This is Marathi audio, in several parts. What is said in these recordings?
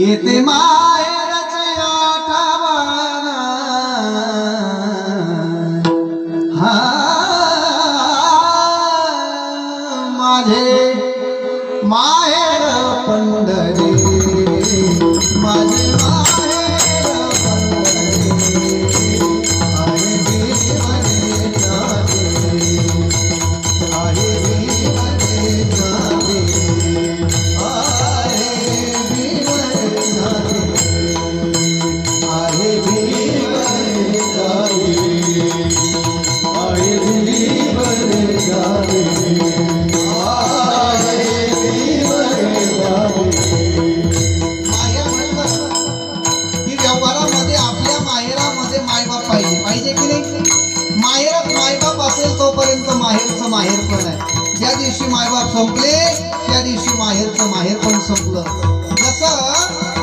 येते माहेरची आठवण हा माझे माहेर पंढरी माझे माहेर पंढरी आहे देवाने जाते आहे देवाने जाते आहे देवाने जाते आहे देवाने जाते पाहिजे की नाही? माहेरात मायबाप असेल तोपर्यंत माहेरचं माहेर पण आहे. ज्या दिवशी मायबाप संपले त्या दिवशी माहेरचं माहेर पण संपलं. जसं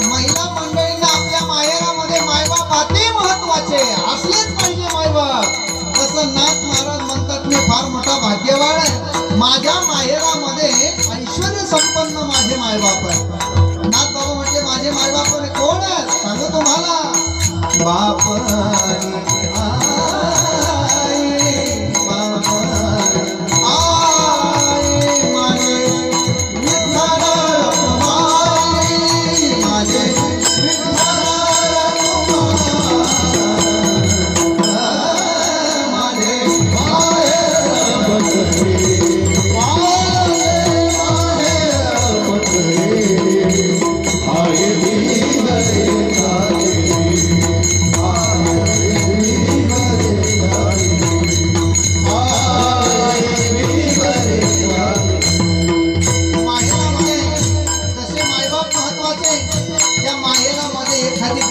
महिला मंडळींना आपल्या माहेरामध्ये मायबाप अति महत्वाचे असलेच पाहिजे मायबाप, तसं नाथ महाराज म्हणतात मी फार मोठा भाग्यवान आहे, माझ्या माहेरामध्ये ऐश्वर्य संपन्न माझे मायबाप आहे. नाथ बाबा म्हटले माझे मायबाप कोण आहे सांगू तुम्हाला. बाप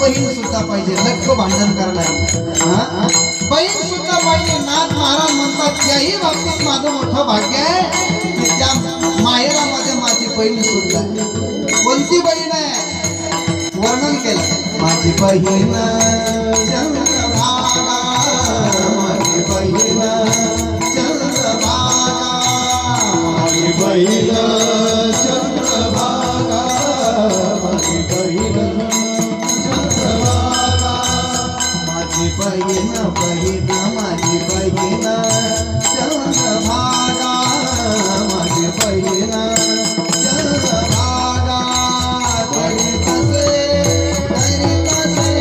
बहीण सुद्धा पाहिजे, लक्ष भांडण करणार बहीण सुद्धा पाहिजे. नाथ महाराज म्हणतात त्याही बाबतीत माझं मोठं भाग्य आहे की त्या माहेरामध्ये माझी बहीण सुद्धा आहे. कोणती बहीण आहे वर्णन केलं, माझी बहीण चंद्रभागा माझी बहीण चंद्रभागा माझी बहीण चंद्रभागा माझी बहीण माझी बहीण बहीण माझी बहीण चंद्रभागा माझी बहीण चंद्रभागा करी तसे करी तसे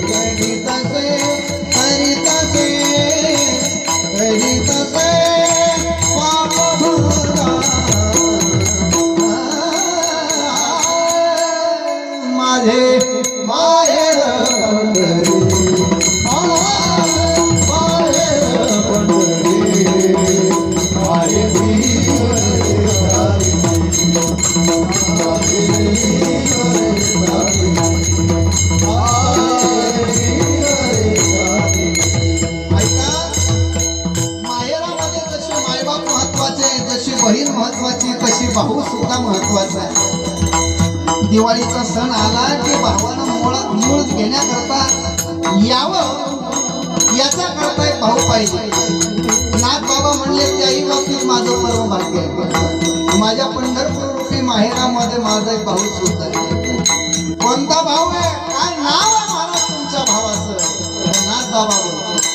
करी तसे करी तसे करी तसे पाप भोगा माझे माहेर बहीण महत्वाची तशी भाऊ सुद्धा महत्वाचा आहे. दिवाळीचा सण आला की भावानं मूळ घेण्याकरता यावं याचा करता एक भाऊ पाहिजे. नाथ बाबा म्हणले त्याही बाबतीत माझं परम भाग्य आहे. माझ्या पंढरपूर रूपी माहेरामध्ये माझा एक भाऊ सुद्धा आहे. कोणता भाऊ आहे काय नाव आहे महाराज तुमच्या भावाचं? नाथ बाबा बोल